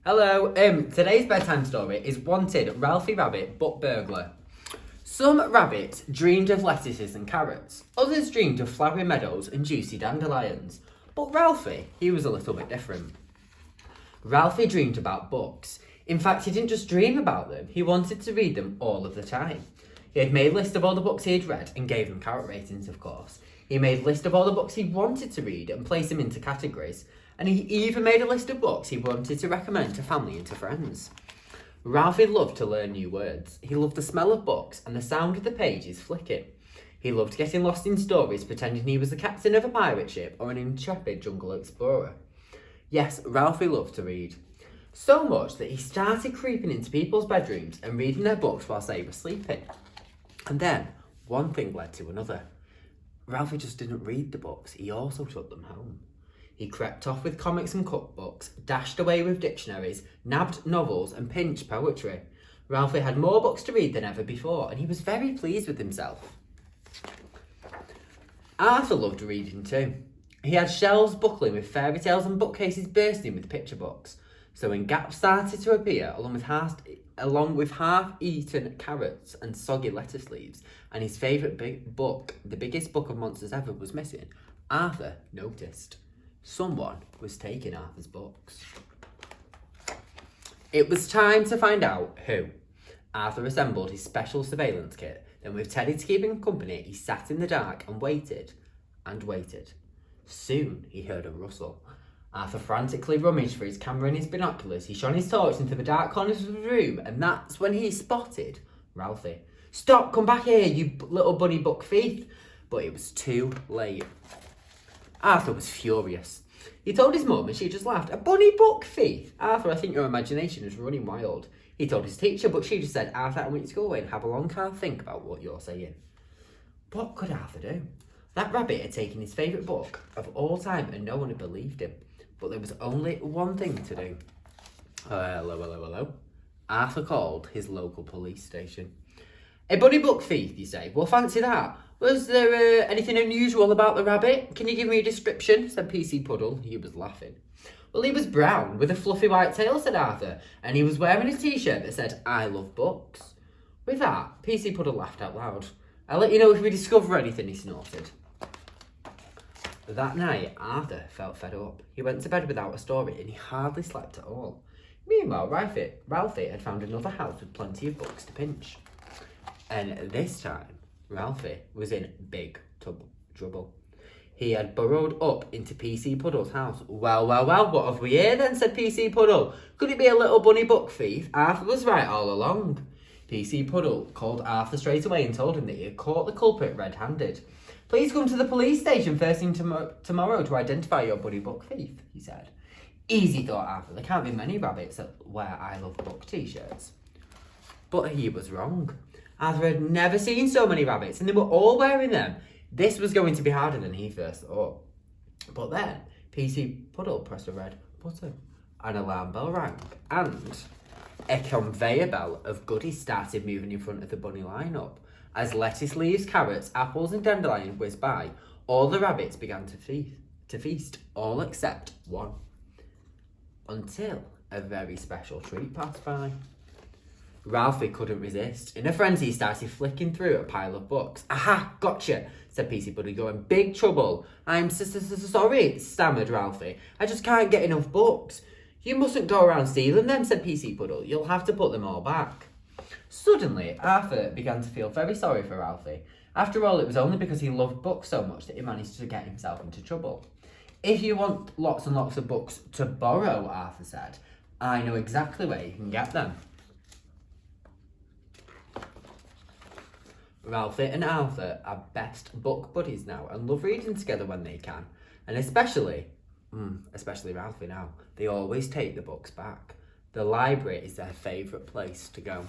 Hello, today's bedtime story is Wanted Ralfy Rabbit but Burglar. Some rabbits dreamed of lettuces and carrots, others dreamed of flowery meadows and juicy dandelions. But Ralfy, he was a little bit different. Ralfy dreamed about books. In fact, he didn't just dream about them, he wanted to read them all of the time. He had made a list of all the books he had read and gave them carrot ratings, of course. He made a list of all the books he wanted to read and placed them into categories. And he even made a list of books he wanted to recommend to family and to friends. Ralfy loved to learn new words. He loved the smell of books and the sound of the pages flicking. He loved getting lost in stories, pretending he was the captain of a pirate ship or an intrepid jungle explorer. Yes, Ralfy loved to read. So much that he started creeping into people's bedrooms and reading their books whilst they were sleeping. And then, one thing led to another. Ralfy just didn't read the books, he also took them home. He crept off with comics and cookbooks, dashed away with dictionaries, nabbed novels and pinched poetry. Ralfy had more books to read than ever before, and he was very pleased with himself. Arthur loved reading too. He had shelves buckling with fairy tales and bookcases bursting with picture books. So when gaps started to appear, along with half-eaten carrots and soggy lettuce leaves, and his favourite book, the biggest book of monsters ever, was missing, Arthur noticed. Someone was taking Arthur's books. It was time to find out who. Arthur assembled his special surveillance kit. Then with Teddy to keep him company, he sat in the dark and waited and waited. Soon he heard a rustle. Arthur frantically rummaged for his camera and his binoculars. He shone his torch into the dark corners of the room, and that's when he spotted Ralfy. "Stop, come back here, you little bunny book thief." But it was too late. Arthur was furious. He told his mum and she just laughed. "A bunny book thief? Arthur, I think your imagination is running wild." He told his teacher, but she just said, "Arthur, I want you to go away and have a long hard think about what you're saying." What could Arthur do? That rabbit had taken his favourite book of all time and no one had believed him. But there was only one thing to do. Hello. Arthur called his local police station. "A bunny book thief, you say? Well, fancy that. Was there anything unusual about the rabbit? Can you give me a description?" said PC Puddle. He was laughing. "Well, he was brown with a fluffy white tail," said Arthur, "and he was wearing a t-shirt that said, 'I love books.'" With that, PC Puddle laughed out loud. "I'll let you know if we discover anything," he snorted. That night, Arthur felt fed up. He went to bed without a story and he hardly slept at all. Meanwhile, Ralfy had found another house with plenty of books to pinch. And this time, Ralfy was in big trouble. He had burrowed up into PC Puddle's house. Well, what have we here then?" said PC Puddle. "Could it be a little bunny book thief? Arthur was right all along." PC Puddle called Arthur straight away and told him that he had caught the culprit red-handed. "Please come to the police station first thing tomorrow to identify your bunny book thief," he said. Easy, thought Arthur. There can't be many rabbits that wear "I love book" t-shirts. But he was wrong. Arthur had never seen so many rabbits and they were all wearing them. This was going to be harder than he first thought. But then PC Puddle pressed a red button. An alarm bell rang and a conveyor belt of goodies started moving in front of the bunny lineup. As lettuce leaves, carrots, apples and dandelions whizzed by, all the rabbits began to feast, all except one. Until a very special treat passed by. Ralfy couldn't resist. In a frenzy, he started flicking through a pile of books. "Aha, gotcha," said PC Puddle. "You're in big trouble." "I'm sorry," stammered Ralfy. "I just can't get enough books." "You mustn't go around stealing them," said PC Puddle. "You'll have to put them all back." Suddenly, Arthur began to feel very sorry for Ralfy. After all, it was only because he loved books so much that he managed to get himself into trouble. "If you want lots and lots of books to borrow," Arthur said, "I know exactly where you can get them." Ralfy and Arthur are best book buddies now and love reading together when they can. And especially Ralfy now, they always take the books back. The library is their favourite place to go.